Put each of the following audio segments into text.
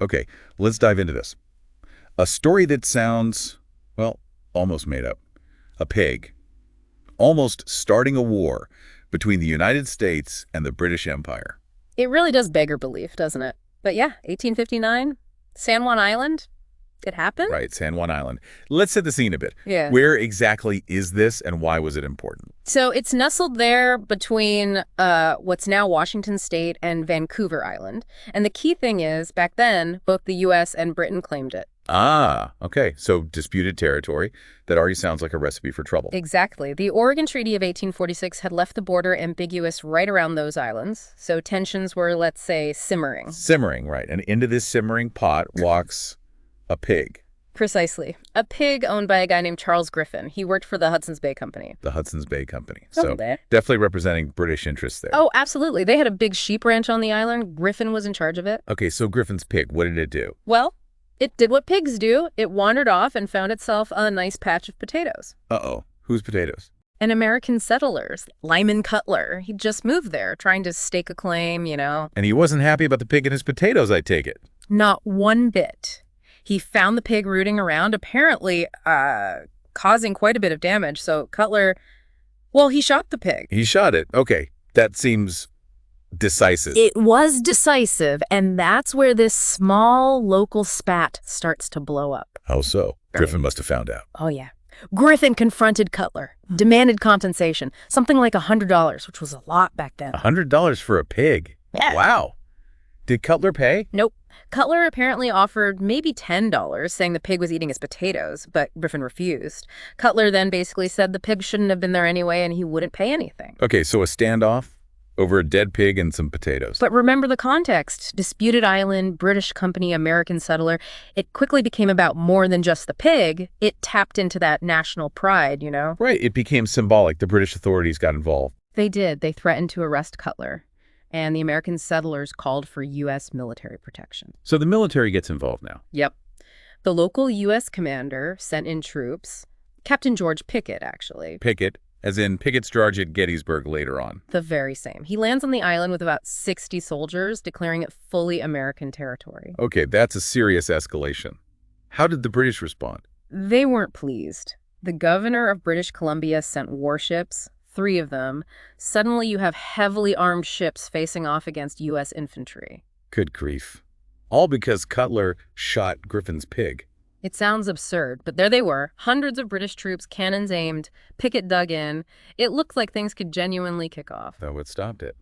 Okay, let's dive into this. A story that sounds, well, almost made up. A pig. Almost starting a war between the United States and the British Empire. It really does beggar belief, doesn't it? But yeah, 1859, San Juan Island, it happened? Right, San Juan Island. Let's set the scene a bit. Yeah. Where exactly is this and why was it important? So it's nestled there between what's now Washington State and Vancouver Island. And the key thing is, back then, both the U.S. and Britain claimed it. Ah, okay. So disputed territory. That already sounds like a recipe for trouble. Exactly. The Oregon Treaty of 1846 had left the border ambiguous right around those islands. So tensions were, let's say, simmering. Simmering, right. And into this simmering pot walks a pig. Precisely. A pig owned by a guy named Charles Griffin. He worked for the Hudson's Bay Company. The Hudson's Bay Company. Oh, So there. definitely representing British interests there. Oh, absolutely. They had a big sheep ranch on the island. Griffin was in charge of it. Okay, so Griffin's pig, what did it do? Well, it did what pigs do. It wandered off and found itself a nice patch of potatoes. Uh-oh. Whose potatoes? An American settlers, Lyman Cutler. He just moved there, trying to stake a claim, you know. And he wasn't happy about the pig and his potatoes, I take it. Not one bit. He found the pig rooting around, apparently causing quite a bit of damage. So Cutler, well, he shot the pig. He shot it. Okay, that seems decisive. It was decisive, and that's where this small local spat starts to blow up. How so? Right. Griffin must have found out. Oh, yeah. Griffin confronted Cutler, demanded compensation, something like $100, which was a lot back then. $100 for a pig? Yeah. Wow. Did Cutler pay? Nope. Cutler apparently offered maybe $10, saying the pig was eating his potatoes, but Griffin refused. Cutler then basically said the pig shouldn't have been there anyway and he wouldn't pay anything. Okay, so a standoff over a dead pig and some potatoes. But remember the context. Disputed island, British company, American settler. It quickly became about more than just the pig. It tapped into that national pride, you know? Right, it became symbolic. The British authorities got involved. They did. They threatened to arrest Cutler. And the American settlers called for U.S. military protection. So the military gets involved now. Yep. The local U.S. commander sent in troops. Captain George Pickett, actually. Pickett, as in Pickett's charge at Gettysburg later on. The very same. He lands on the island with about 60 soldiers, declaring it fully American territory. Okay, that's a serious escalation. How did the British respond? They weren't pleased. The governor of British Columbia sent warships, 3 of them. Suddenly you have heavily armed ships facing off against U.S. infantry. Good grief. All because Cutler shot Griffin's pig. It sounds absurd, but there they were. Hundreds of British troops, cannons aimed, Pickett dug in. It looked like things could genuinely kick off. That what stopped it.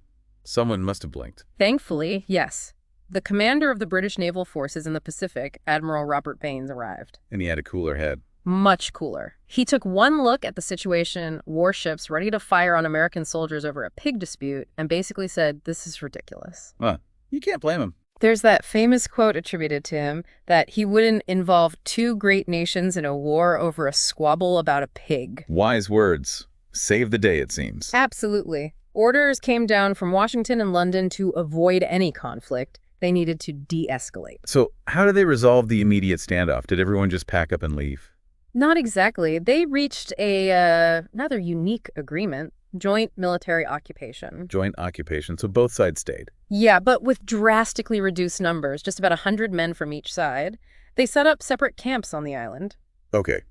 Someone must have blinked. Thankfully, yes. The commander of the British naval forces in the Pacific, Admiral Robert Baines, arrived. And he had a cooler head. Much cooler. He took one look at the situation, warships ready to fire on American soldiers over a pig dispute, and basically said, this is ridiculous. Huh. You can't blame him. There's that famous quote attributed to him that he wouldn't involve 2 great nations in a war over a squabble about a pig. Wise words. Save the day, it seems. Absolutely. Orders came down from Washington and London to avoid any conflict. They needed to de-escalate. So how did they resolve the immediate standoff? Did everyone just pack up and leave? Not exactly. They reached a rather unique agreement. Joint military occupation. Joint occupation, so both sides stayed. Yeah, but with drastically reduced numbers, just about 100 men from each side. They set up separate camps on the island. Okay.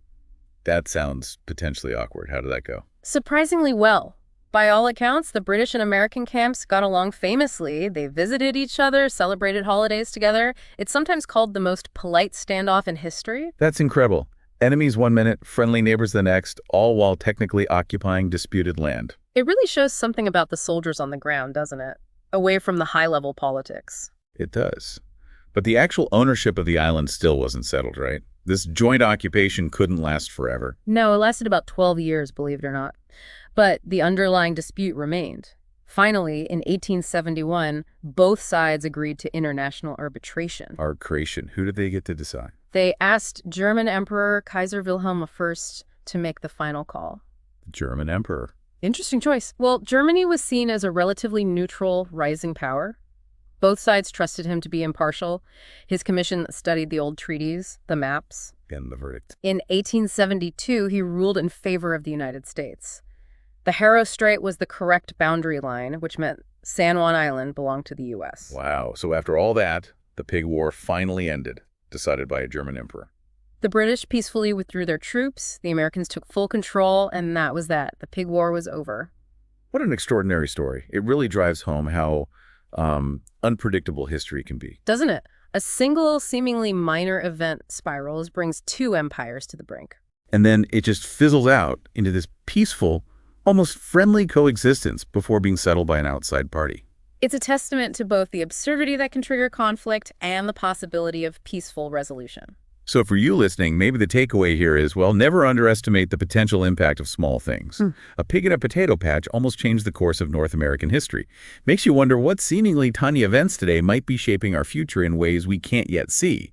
That sounds potentially awkward. How did that go? Surprisingly well. By all accounts, the British and American camps got along famously. They visited each other, celebrated holidays together. It's sometimes called the most polite standoff in history. That's incredible. Enemies one minute, friendly neighbors the next, all while technically occupying disputed land. It really shows something about the soldiers on the ground, doesn't it? Away from the high-level politics. It does. But the actual ownership of the island still wasn't settled, right? This joint occupation couldn't last forever. No, it lasted about 12 years, believe it or not. But the underlying dispute remained. Finally, in 1871, both sides agreed to international arbitration. Arbitration. Who did they get to decide? They asked German Emperor Kaiser Wilhelm I to make the final call. The German emperor. Interesting choice. Well, Germany was seen as a relatively neutral, rising power. Both sides trusted him to be impartial. His commission studied the old treaties, the maps. And the verdict. In 1872, he ruled in favor of the United States. The Harrow Strait was the correct boundary line, which meant San Juan Island belonged to the U.S. Wow. So after all that, The pig war finally ended, decided by a German emperor. The British peacefully withdrew their troops, the Americans took full control, and that was that. The pig war was over. What an extraordinary story. It really drives home how unpredictable history can be. Doesn't it? A single, seemingly minor event spirals brings two empires to the brink. And then it just fizzles out into this peaceful, almost friendly coexistence before being settled by an outside party. It's a testament to both the absurdity that can trigger conflict and the possibility of peaceful resolution. So for you listening, maybe the takeaway here is, well, never underestimate the potential impact of small things. A pig in a potato patch almost changed the course of North American history. Makes you wonder what seemingly tiny events today might be shaping our future in ways we can't yet see.